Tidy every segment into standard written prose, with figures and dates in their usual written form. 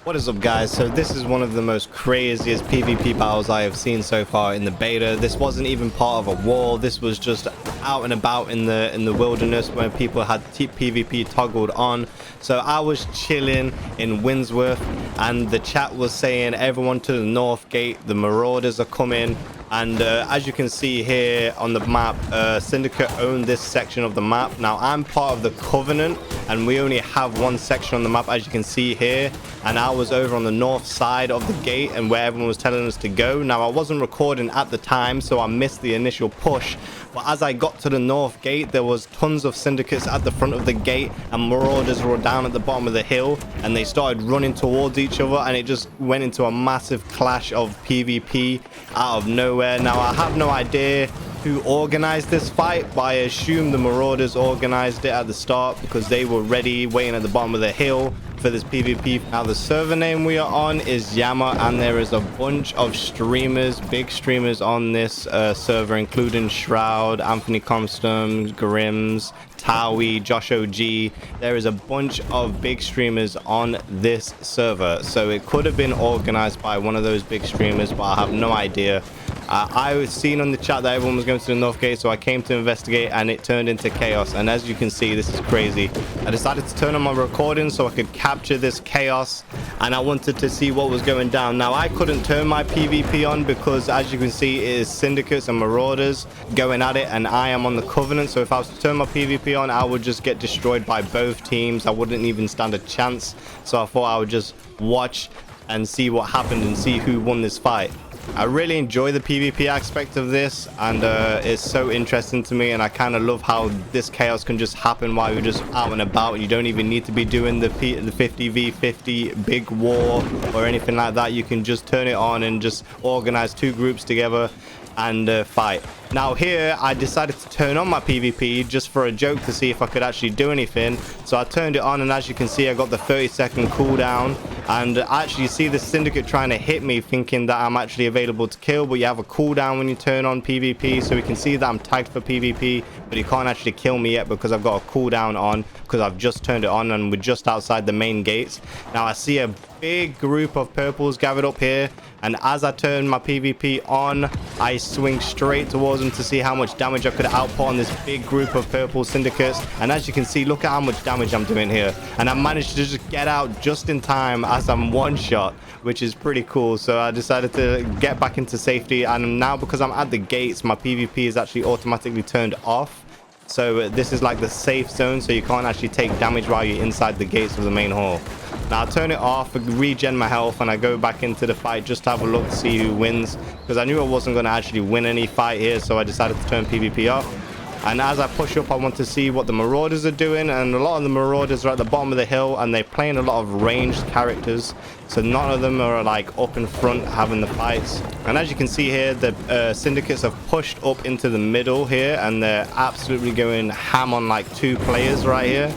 What is up, guys? So this is one of the most craziest PvP battles I have seen so far in the beta. This wasn't even part of a wall. This was just out and about in the wilderness where people had PvP toggled on. So I was chilling in Windsworth and the chat was saying everyone to the north gate, the marauders are coming. And as you can see here on the map, Syndicate own this section of the map. Now I'm part of the Covenant and we only have one section on the map, as you can see here, and I was over on the north side of the gate and where everyone was telling us to go. Now I wasn't recording at the time, so I missed the initial push, but as I got to the north gate, there was tons of syndicates at the front of the gate and marauders were down at the bottom of the hill, and they started running towards each other, and it just went into a massive clash of PvP out of nowhere. Now I have no idea who organized this fight, but I assume the marauders organized it at the start because they were ready, waiting at the bottom of the hill for this PvP. Now the server name we are on is Yammer, and there is a bunch of streamers, big streamers on this server, including Shroud, Anthony Comstom, Grims, Towie, Josh OG. There is a bunch of big streamers on this server, so it could have been organized by one of those big streamers, but I have no idea. I was seen on the chat that everyone was going to the north gate, so I came to investigate and it turned into chaos. And as you can see, this is crazy. I decided to turn on my recording so I could capture this chaos, and I wanted to see what was going down. Now I couldn't turn my PvP on because, as you can see, it is syndicates and marauders going at it, and I am on the Covenant. So if I was to turn my PvP on, I would just get destroyed by both teams. I wouldn't even stand a chance. So I thought I would just watch and see what happened and see who won this fight. I really enjoy the PvP aspect of this, and it's so interesting to me, and I kind of love how this chaos can just happen while you're just out and about. You don't even need to be doing the 50v50 big war or anything like that. You can just turn it on and just organize two groups together and fight. Now here I decided to turn on my PvP just for a joke to see if I could actually do anything. So I turned it on, and as you can see, I got the 30-second cooldown, and actually you see the syndicate trying to hit me thinking that I'm actually available to kill, but you have a cooldown when you turn on PvP. So we can see that I'm tagged for PvP, but he can't actually kill me yet because I've got a cooldown on, because I've just turned it on and we're just outside the main gates. Now I see a big group of purples gathered up here, and as I turn my PvP on, I swing straight towards them to see how much damage I could output on this big group of purple syndicates. And as you can see, look at how much damage I'm doing here, and I managed to just get out just in time as I'm one shot, which is pretty cool. So I decided to get back into safety, and now because I'm at the gates, my PvP is actually automatically turned off. So this is like the safe zone, so you can't actually take damage while you're inside the gates of the main hall. Now I turn it off, regen my health, and I go back into the fight just to have a look to see who wins, because I knew I wasn't going to actually win any fight here, so I decided to turn PvP off. And as I push up, I want to see what the marauders are doing, and a lot of the marauders are at the bottom of the hill, and they're playing a lot of ranged characters, so none of them are like up in front having the fights. And as you can see here, the syndicates have pushed up into the middle here, and they're absolutely going ham on like two players right here,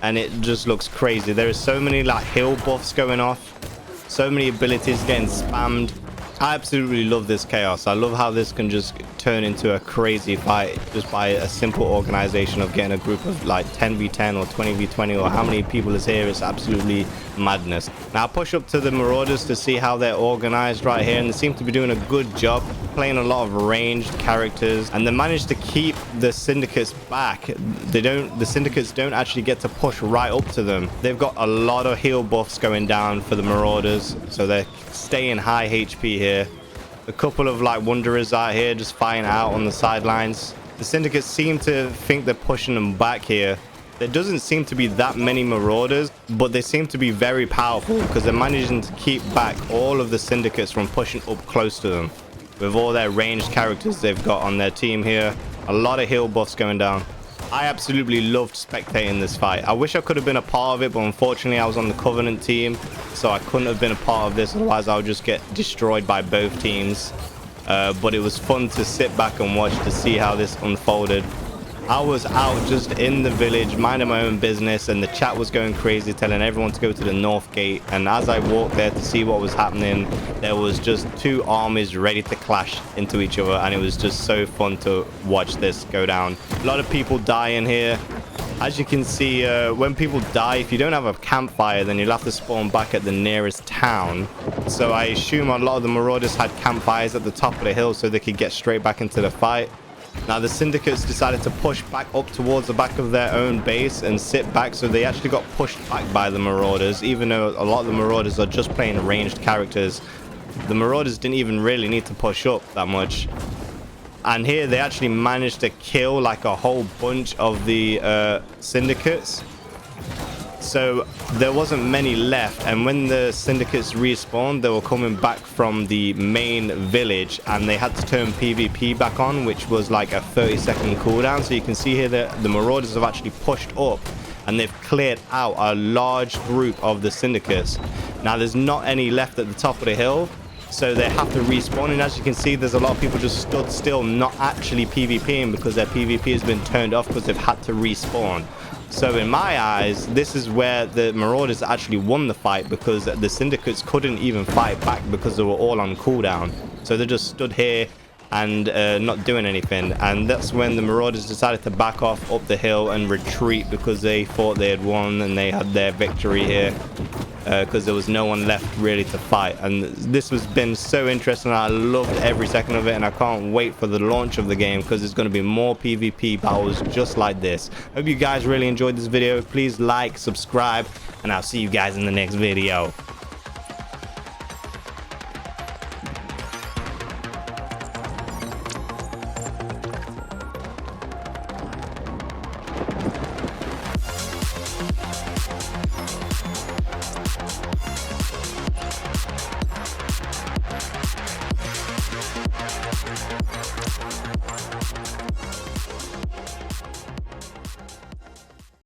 and it just looks crazy. There is so many like hill buffs going off, so many abilities getting spammed. I absolutely love this chaos. I love how this can just turn into a crazy fight just by a simple organization of getting a group of like 10v10 or 20v20 or how many people is here. It's absolutely madness. Now I push up to the marauders to see how they're organized right here, and they seem to be doing a good job playing a lot of ranged characters, and they managed to keep the syndicates back. The syndicates don't actually get to push right up to them. They've got a lot of heal buffs going down for the marauders, so they're staying high HP here. A couple of like wanderers out here just fighting out on the sidelines. The syndicates seem to think they're pushing them back here. There doesn't seem to be that many marauders, but they seem to be very powerful because they're managing to keep back all of the syndicates from pushing up close to them with all their ranged characters they've got on their team here. A lot of heal buffs going down. I absolutely loved spectating this fight. I wish I could have been a part of it, but unfortunately I was on the Covenant team, so I couldn't have been a part of this. Otherwise I would just get destroyed by both teams. But it was fun to sit back and watch to see how this unfolded. I was out just in the village minding my own business, and the chat was going crazy telling everyone to go to the north gate. And as I walked there to see what was happening, there was just two armies ready to clash into each other, and it was just so fun to watch this go down. A lot of people dying here. As you can see, when people die, if you don't have a campfire, then you'll have to spawn back at the nearest town. So I assume a lot of the marauders had campfires at the top of the hill so they could get straight back into the fight. Now the syndicates decided to push back up towards the back of their own base and sit back, so they actually got pushed back by the marauders. Even though a lot of the marauders are just playing ranged characters, the marauders didn't even really need to push up that much. And here they actually managed to kill like a whole bunch of the syndicates. So there wasn't many left, and when the syndicates respawned, they were coming back from the main village, and they had to turn PvP back on, which was like a 30-second cooldown. So you can see here that the marauders have actually pushed up and they've cleared out a large group of the syndicates. Now there's not any left at the top of the hill, so they have to respawn, and as you can see, there's a lot of people just stood still, not actually PvPing, because their PvP has been turned off because they've had to respawn. So in my eyes, this is where the marauders actually won the fight, because the syndicates couldn't even fight back because they were all on cooldown. So they just stood here and not doing anything, and that's when the marauders decided to back off up the hill and retreat, because they thought they had won and they had their victory here, because there was no one left really to fight. And this has been so interesting. I loved every second of it, and I can't wait for the launch of the game, because there's going to be more PvP battles just like this. Hope you guys really enjoyed this video. Please like, subscribe, and I'll see you guys in the next video.